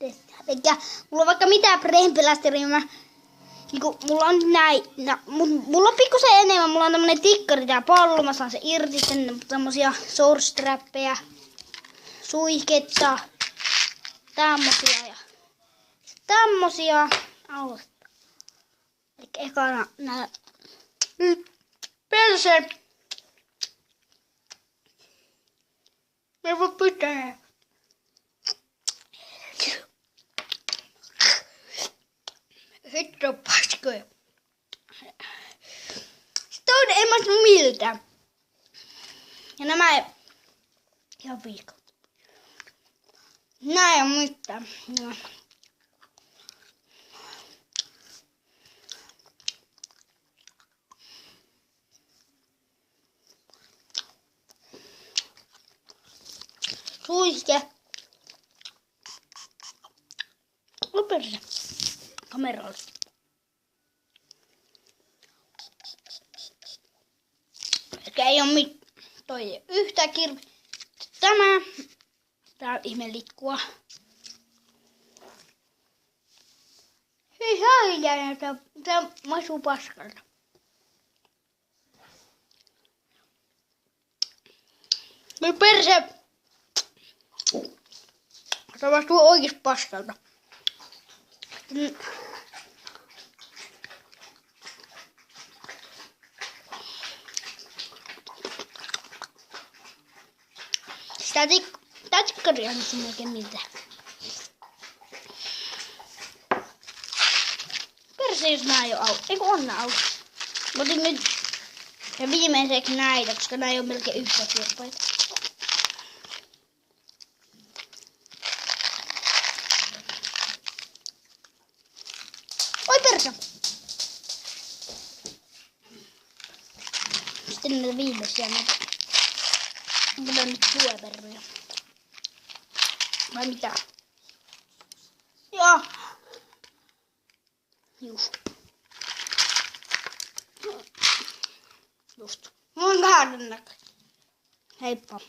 Eikä mulla on vaikka mitä prehmpilästeriä, niinku, mulla on näin, mulla on pikkusen enemmän, mulla on tämmönen tikkari tää pallo, mä saan se irti, sitten tämmösiä source-trappeja, suihketta, tämmösiä ja tämmösiä. Elikkä ekana nää perse. Mä voi pitää. Hitto paskoja. Sitten ei mä sano miltä. Ja nämä ei ihan viikot. Nää ei oo mitään. No. Suihke. Loperse. Kameralla. Eikä ei oo toi yhtä kirvi. Tää ihme likkua. Hei häijää, tää maistuu paskalta. Voi perse! Tää maistuu oikees paskalta. Tää tikkaria on sen oikein miltä. Perse jos nää ei oo auki. Eiku on nää auki. Mä otin nyt ja viimeiseksi näitä, koska nää ei oo melkein yhtä kirpaita. Oi perse! Sitten näitä viimeisiä näitä. Onko tää nyt suoperroja? Vai mitä? Joo. Just. Mulla on kahden näköistä. Heippa.